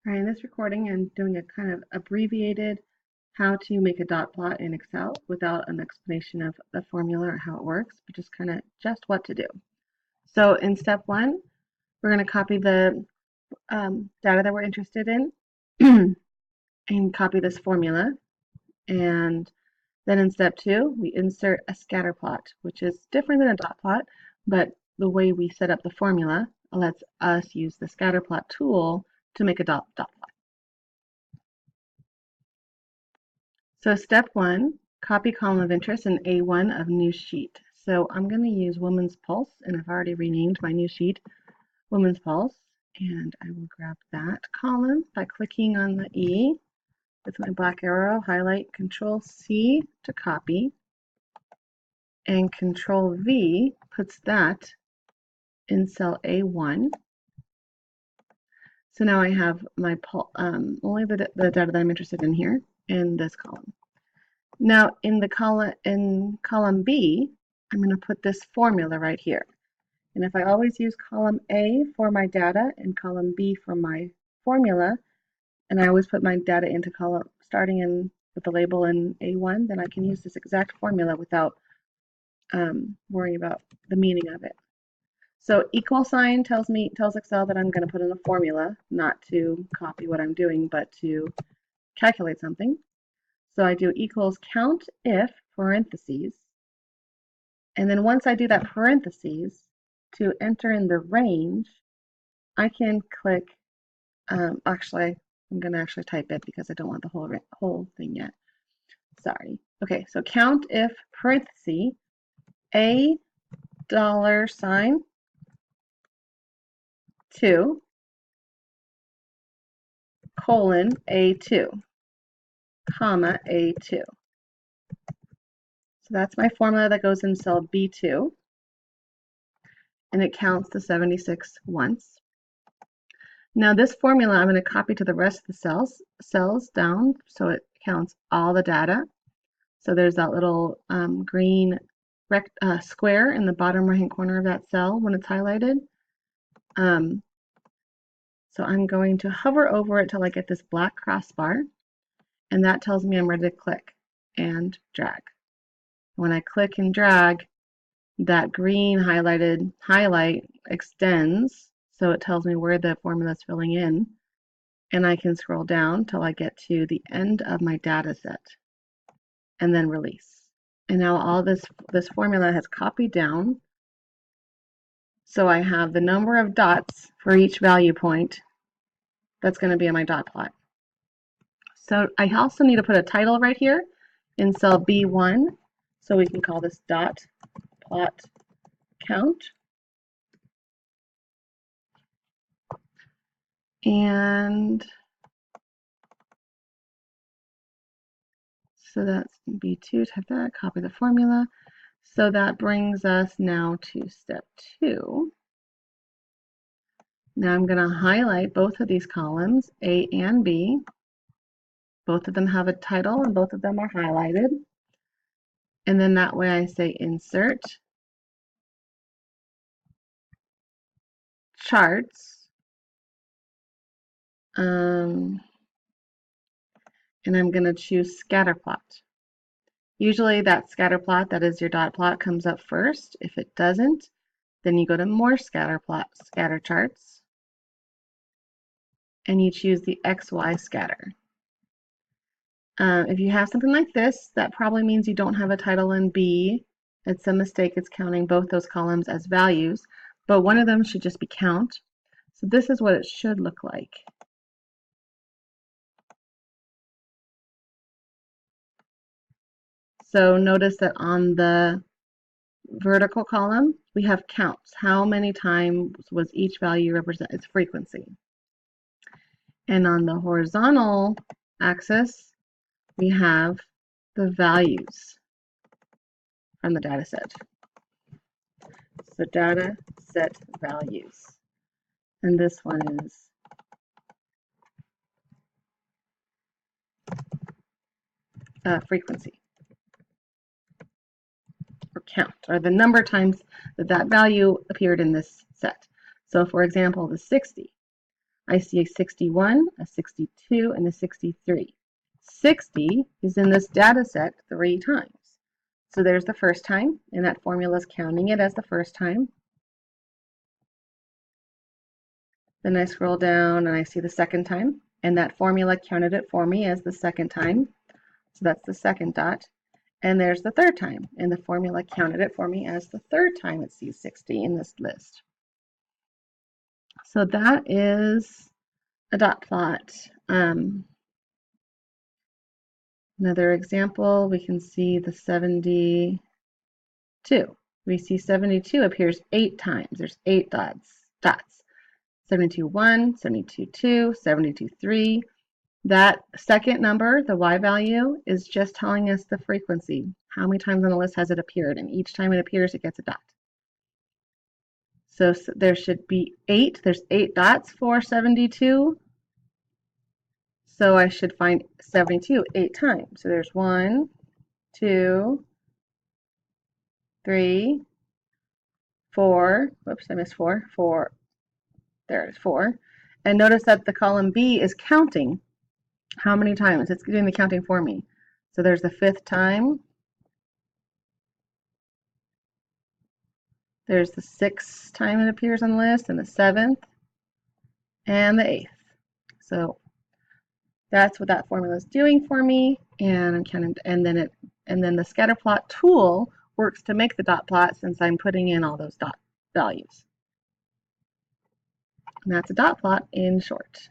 All right, in this recording, I'm doing a kind of abbreviated how to make a dot plot in Excel without an explanation of the formula or how it works, but just what to do. So in step one, we're going to copy the data that we're interested in and copy this formula. And then in step two, we insert a scatter plot, which is different than a dot plot, but the way we set up the formula lets us use the scatter plot tool to make a dot plot. So step one, copy column of interest in A1 of new sheet. So I'm going to use Woman's Pulse, and I've already renamed my new sheet Woman's Pulse. And I will grab that column by clicking on the E with my black arrow, highlight, Control C to copy, and Control V puts that in cell A1. So now I have my only the data that I'm interested in here in this column. Now in column B, I'm going to put this formula right here. And if I always use column A for my data and column B for my formula, and I always put my data into column starting in with the label in A1, then I can use this exact formula without worrying about the meaning of it. So equal sign tells Excel that I'm going to put in a formula, not to copy what I'm doing, but to calculate something. So I do equals count if parentheses. And then once I do that parentheses, to enter in the range, I can click, actually, I'm going to actually type it because I don't want the whole thing yet. Sorry. Okay, so count if parentheses, $2, colon, A2, comma, A2. So that's my formula that goes in cell B2, and it counts the 76 once. Now this formula I'm going to copy to the rest of the cells down, so it counts all the data. So there's that little green square in the bottom right-hand corner of that cell when it's highlighted. So I'm going to hover over it till I get this black crossbar, and that tells me I'm ready to click and drag. When I click and drag, that green highlight extends, so it tells me where the formula is filling in, and I can scroll down till I get to the end of my data set and then release. And now all this formula has copied down, so I have the number of dots for each value point that's going to be in my dot plot. So I also need to put a title right here in cell B1, so we can call this dot plot count. And so that's B2, type that, copy the formula. So that brings us now to step 2. Now I'm going to highlight both of these columns, A and B. Both of them have a title and both of them are highlighted. And then that way I say insert, charts, and I'm going to choose scatter plot. Usually that scatter plot, that is your dot plot, comes up first. If it doesn't, then you go to more scatter charts, and you choose the XY scatter. If you have something like this, that probably means you don't have a title in B. It's a mistake. It's counting both those columns as values, but one of them should just be count. So this is what it should look like. So notice that on the vertical column, we have counts. How many times was each value represent its frequency? And on the horizontal axis, we have the values from the data set. So data set values. And this one is frequency, or count, or the number of times that value appeared in this set. So for example, the 60. I see a 61, a 62, and a 63. 60 is in this data set 3 times. So there's the first time, and that formula is counting it as the first time. Then I scroll down and I see the second time, and that formula counted it for me as the second time. So that's the second dot. And there's the third time, and the formula counted it for me as the third time it sees 60 in this list. So that is a dot plot. Another example, we can see the 72. We see 72 appears 8 times. There's 8 dots. 72.1, 72.2, 72.3. That second number, the Y value, is just telling us the frequency. How many times on the list has it appeared? And each time it appears, it gets a dot. So there should be 8. There's 8 dots for 72. So I should find 72 8 times. So there's 1, 2, 3, 4. Whoops, I missed 4. 4. There it is, 4. And notice that the column B is counting how many times. It's doing the counting for me. So there's the 5th time. There's the 6th time it appears on the list, and the 7th, and the 8th. So that's what that formula is doing for me. And I'm counting, and then the scatter plot tool works to make the dot plot since I'm putting in all those dot values. And that's a dot plot in short.